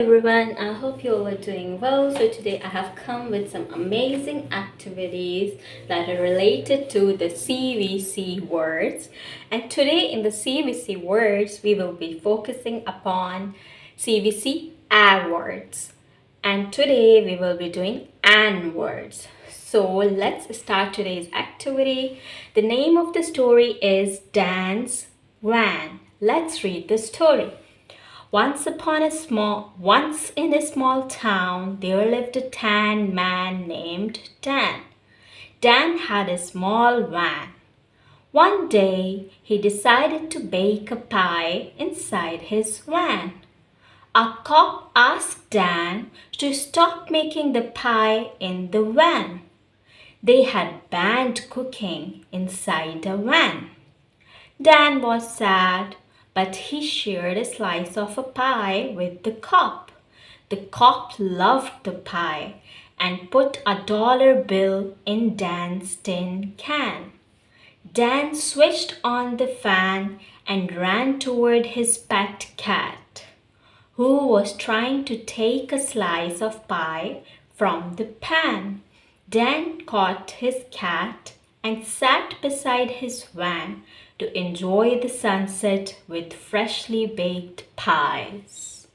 Everyone, I hope you all are doing well. So today I have come with some amazing activities that are related to the CVC words. And today in the CVC words, we will be focusing upon CVC words. And today we will be doing an words. So let's start today's activity. The name of the story is Dan's Van. Let's read the story. Once in a small town, there lived a tan man named Dan. Dan had a small van. One day, he decided to bake a pie inside his van. A cop asked Dan to stop making the pie in the van. They had banned cooking inside the van. Dan was sad, but he shared a slice of a pie with the cop. The cop loved the pie and put a dollar bill in Dan's tin can. Dan switched on the fan and ran toward his pet cat, who was trying to take a slice of pie from the pan. Dan caught his cat and sat beside his van to enjoy the sunset with freshly baked pies.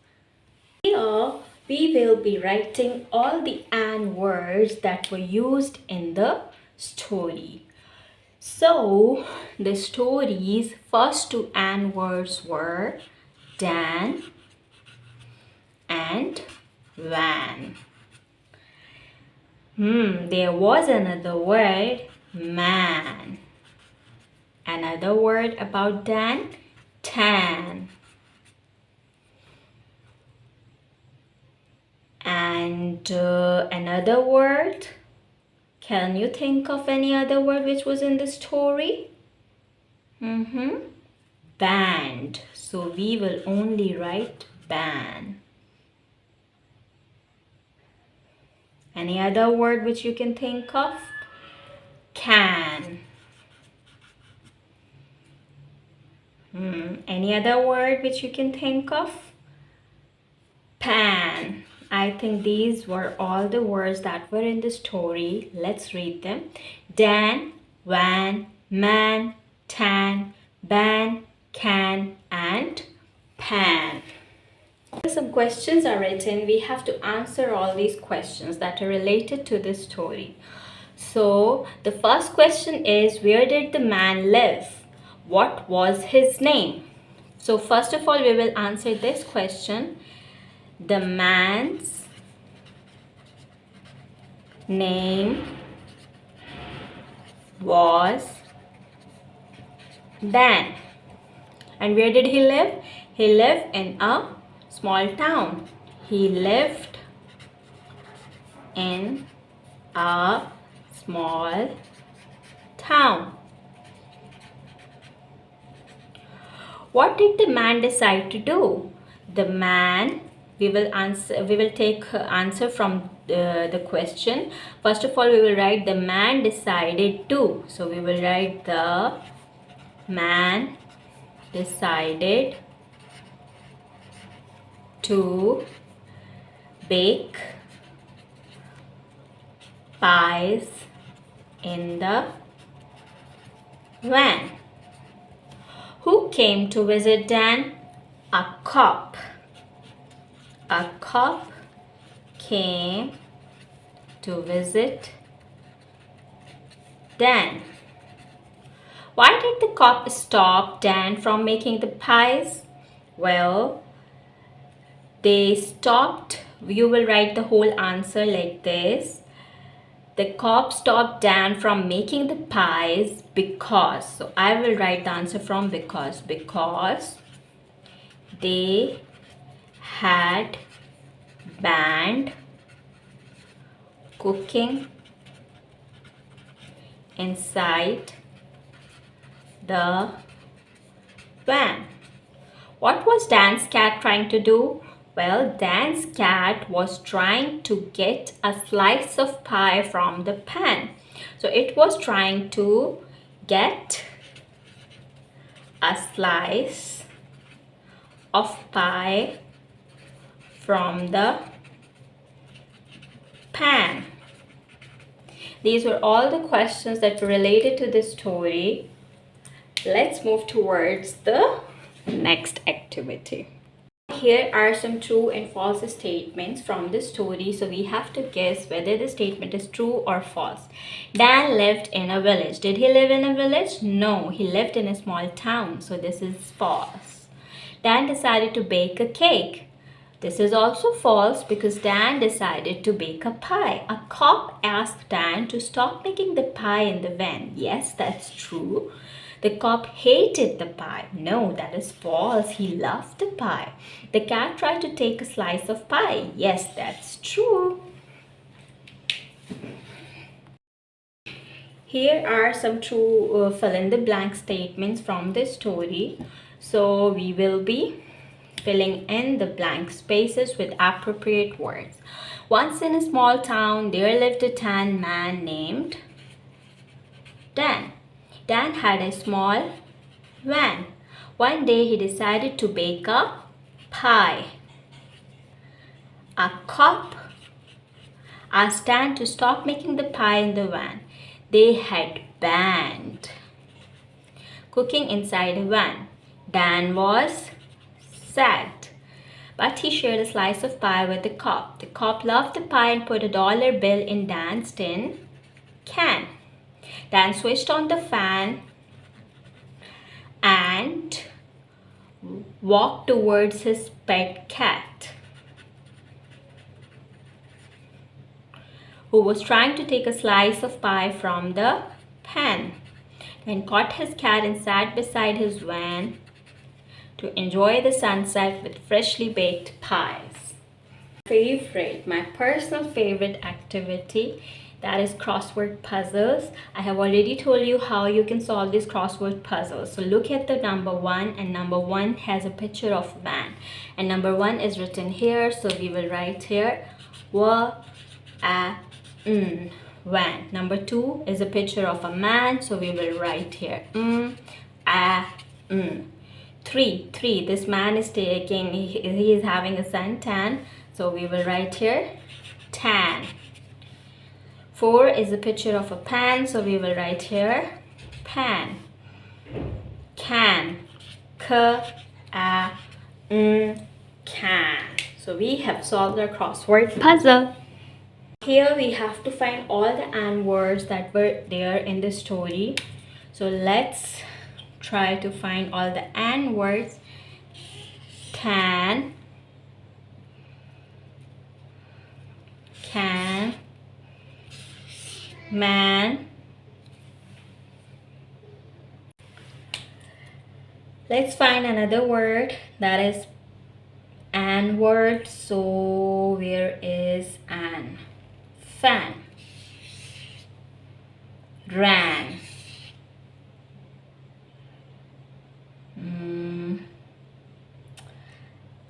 Here we will be writing all the "and" words that were used in the story. So the story's first two "and" words were Dan and van. There was another word, man. Another word about Dan, tan. And another word, can you think of any other word which was in the story? Band. So we will only write ban. Any other word which you can think of? Can. Any other word which you can think of? Pan. I think these were all the words that were in the story. Let's read them. Dan, van, man, tan, ban, can, and pan. Some questions are written. We have to answer all these questions that are related to this story. So the first question is, where did the man live? What was his name? So first of all, we will answer this question. The man's name was Dan. And where did he live? He lived in a small town. He lived in a small town. What did the man decide to do? The man, we will take answer from the question. First of all, we will write the man decided to. So we will write the man decided to bake pies in the van. Who came to visit Dan? A cop. A cop came to visit Dan. Why did the cop stop Dan from making the pies? Well, they stopped. You will write the whole answer like this. The cop stopped Dan from making the pies because, so I will write the answer from because they had banned cooking inside the van. What was Dan's cat trying to do? Well, Dan's cat was trying to get a slice of pie from the pan. So it was trying to get a slice of pie from the pan. These were all the questions that were related to this story. Let's move towards the next activity. Here are some true and false statements from the story. So we have to guess whether the statement is true or false. Dan lived in a village. Did he live in a village? No, he lived in a small town. So this is false. Dan decided to bake a cake. This is also false because Dan decided to bake a pie. A cop asked Dan to stop making the pie in the van. Yes, that's true. The cop hated the pie. No, that is false. He loved the pie. The cat tried to take a slice of pie. Yes, that's true. Here are some true fill-in-the-blank statements from this story. So we will be filling in the blank spaces with appropriate words. Once in a small town, there lived a tan man named Dan. Dan had a small van. One day he decided to bake a pie. A cop asked Dan to stop making the pie in the van. They had banned cooking inside a van. Dan was sad, but he shared a slice of pie with the cop. The cop loved the pie and put a dollar bill in Dan's tin can. Dan switched on the fan and walked towards his pet cat, who was trying to take a slice of pie from the pan. Dan caught his cat and sat beside his van to enjoy the sunset with freshly baked pies. My personal favorite activity, that is crossword puzzles. I have already told you how you can solve these crossword puzzles. So look at the number 1, and number 1 has a picture of van, and number 1 is written here. So we will write here van. Number 2 is a picture of a man, so we will write here 3. This man is taking, he is having a suntan, so we will write here tan. 4 is a picture of a pan, so we will write here pan. Can, can. So we have solved our crossword puzzle. Here we have to find all the and words that were there in the story. So let's try to find all the and words. Can, man. Let's find another word that is an word. So where is an? Fan, ran,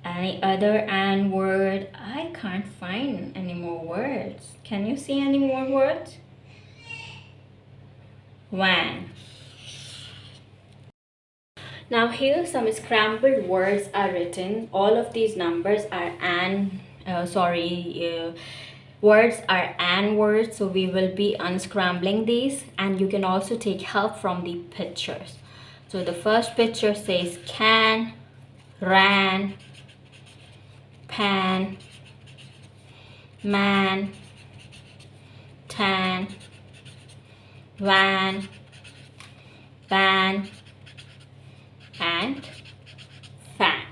any other and word? I can't find any more words. Can you see any more words? Van. Now here some scrambled words are written. All of these numbers are words are and words, so we will be unscrambling these, and you can also take help from the pictures. So the first picture says can, ran, pan, man, tan, van, and fan.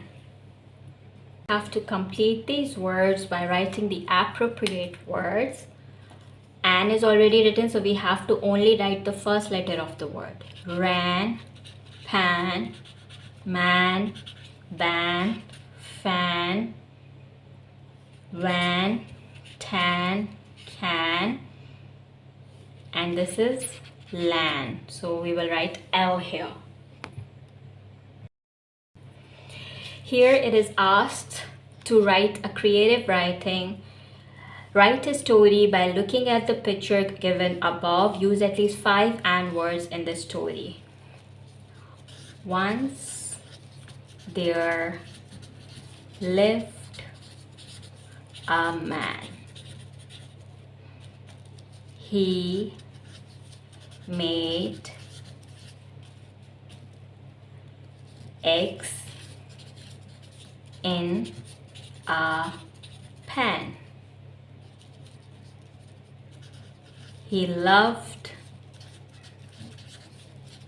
Have to complete these words by writing the appropriate words. An is already written, so we have to only write the first letter of the word. Ran, pan, man, van, fan, van, tan, can, and this is lan. So we will write L here. Here it is asked to write a creative writing. Write a story by looking at the picture given above. Use at least 5 and words in the story. Once there lived a man. He made eggs in a pan. He loved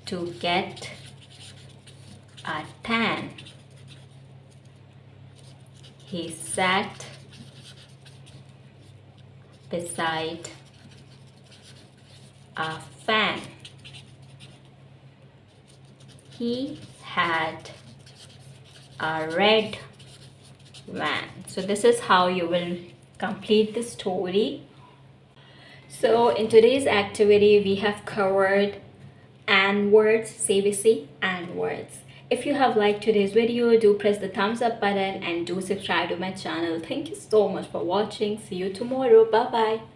to get a tan. He sat beside a fan. He had a red van. So this is how you will complete the story. So in today's activity, we have covered and words, CVC and words. If you have liked today's video, do press the thumbs up button and do subscribe to my channel. Thank you so much for watching. See you tomorrow. Bye bye.